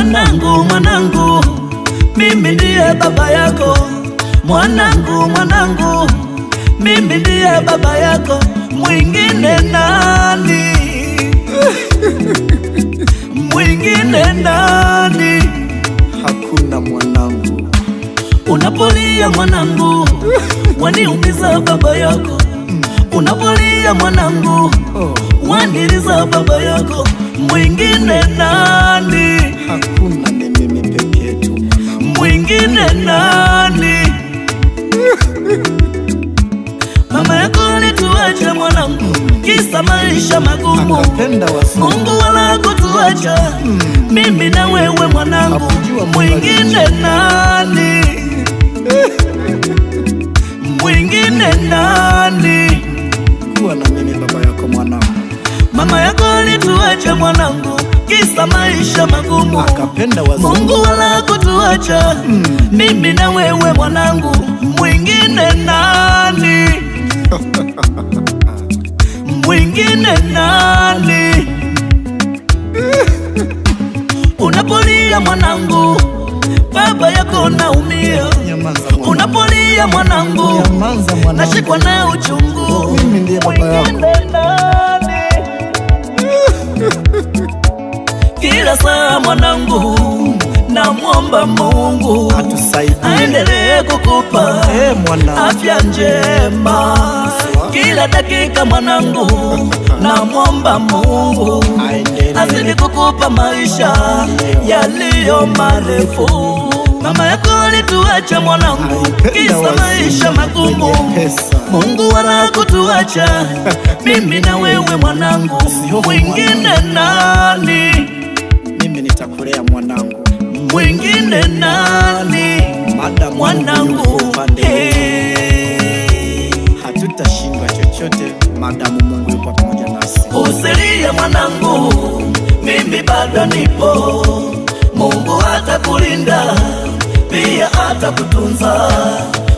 Mwanangu, mwanangu, mimi ndiye baba yako. Mwanangu, mwanangu, mimi ndiye baba yako. Mwingine nani? Mwingine nani? Hakuna mwanangu. Unapolia mwanangu, waniumiza baba yako. Unapolia mwanangu, waniliza baba yako. Mwingine nani? Hakuna, ni mimi pekee tu. Mwingine nani? Mama yako alituacha mwanangu, kisa maisha magumu. Mungu wala kutuacha mimi na wewe mwanangu. Mwingine nani? Mwingine nani? Kuwa na mimi baba yako mwanangu. Mama yako alituacha mwanangu, kisa maisha magumu. Mungu wala kutuacha mimi na wewe mwanangu. Mwingine nani? Mwingine nani? Unapolia mwanangu, baba yako naumia. Unapolia mwanangu, nashikwa na uchungu. Mimi ndiye baba yako. Kila saa mwanangu, namwomba Mungu aendelee kukupa afya njema. Kila dakika mwanangu, namwomba Mungu azidi kukupa maisha yaliyo marefu. Mama yako alituacha mwanangu, kisa maisha magumu. Mungu wala kutuacha mimi na wewe mwanangu. Mwingine nani? Mimi nitakulea mwanangu. Mwingine nani? Mwanangu, hatutashinda chochote madamu Mungu yupo pamoja nasi. Usilie mwanangu, mimi bado nipo. Mungu atakulinda pia atakutunza.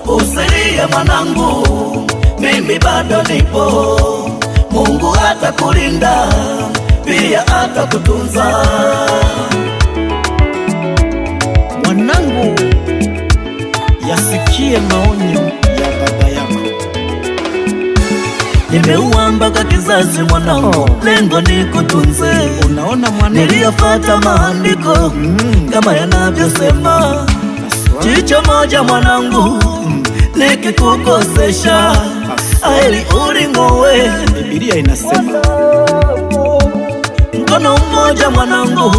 Usilie mwanangu, mimi bado nipo. Mungu atakulinda pia atakutunza. Mwanangu, yasikie maonyo ya baba yako. Nimeuamba kwa kizazi mwanangu, lengo ni kutunze. Unaona mwanangu, niliyofuata maandiko kama yanavyosema. Jicho moja mwanangu, likikukosesha heri uling'oe. Biblia inasema mkono mmoja mwanangu,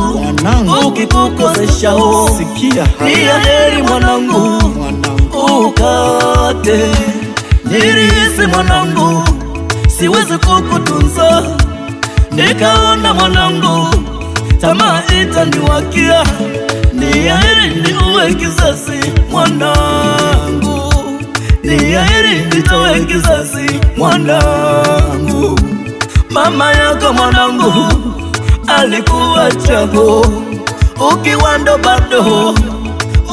ukikukosesha sikia pia heri mwanangu ukate. Nilihisi mwanangu siwezi kukutunza, nikaona mwanangu tamaa itaniwakia. Ni heri niue kizazi mwanangu, ni heri nitoe kizazi mwanangu. Mama yako mwanangu alikuwa chago ukiwa ndo bado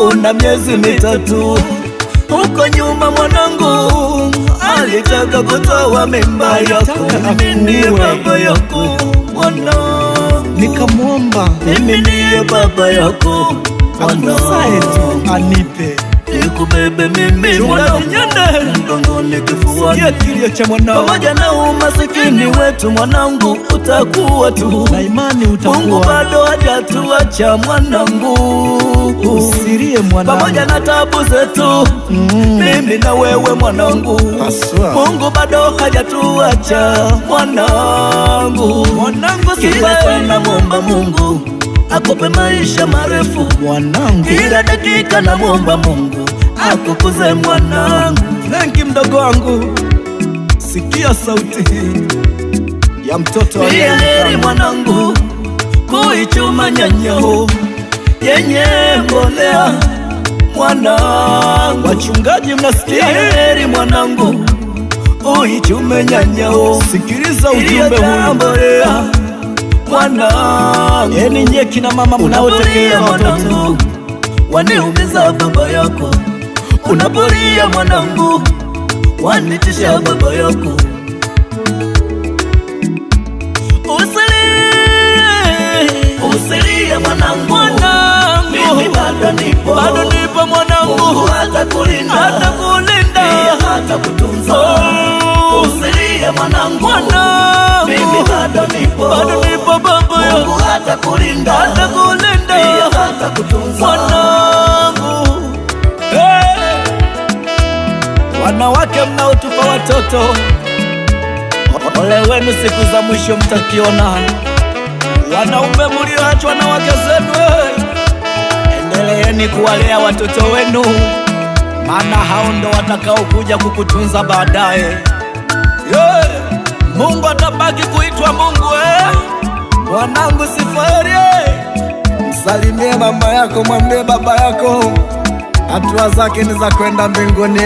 una miezi mitatu. Huko nyuma mwanangu alitaka kutoa mimba yako. Mimi ndiye baba yako mwanangu, nikamwomba mimi ndiye baba yako mwanangu, anipe nikubebe mimi mwanangu, mgongoni kifuani. Kilio cha mwanangu, pamoja na umasikini wetu mwanangu, utakuwa tu na imani utakuwa. Mungu bado hajatuacha mwanangu, usilie mwanangu, pamoja na tabu zetu mimi na wewe mwanangu. Mungu bado hajatuacha mwanangu. Kila sana muomba Mungu akupe maisha marefu mwanangu. Kila dakika na muomba Mungu akukuze mwanangu. Lengi mdogo wangu, sikia sauti ya mtoto wa heri mwanangu kuichuma nyanyao yenye mbolea mwanangu. Wachungaji mnasikia? Heri mwanangu uichume nyanyao, sikiliza ujumbe huu mbolea mwanangu. Eni nye kina mama mnaotekea watoto, waniumiza baba yako. Unapolia mwanangu, wanitisha baba yako. Usilie, usilie mwanangu, atakulinda, atakulinda, pia atakutunza mwanangu. Wanawake mnaotupa watoto, ole wenu, siku za mwisho mtakiona. Wanaume mlioachwa na wake zenu, endeleeni kuwalea watoto wenu, maana hao ndo watakao kuja kukutunza baadaye. Mungu atabaki kuitwa Mungu. Mwanangu Sifari, msalimie mama yako, mwambie baba yako hatua zake ni za kwenda mbinguni.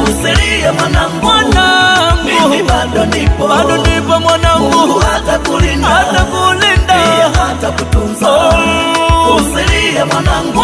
Usilie mwanangu, mimi bado nipo mwanangu. Mungu atakulinda, atakulinda, pia atakutunza. Usilie mwanangu,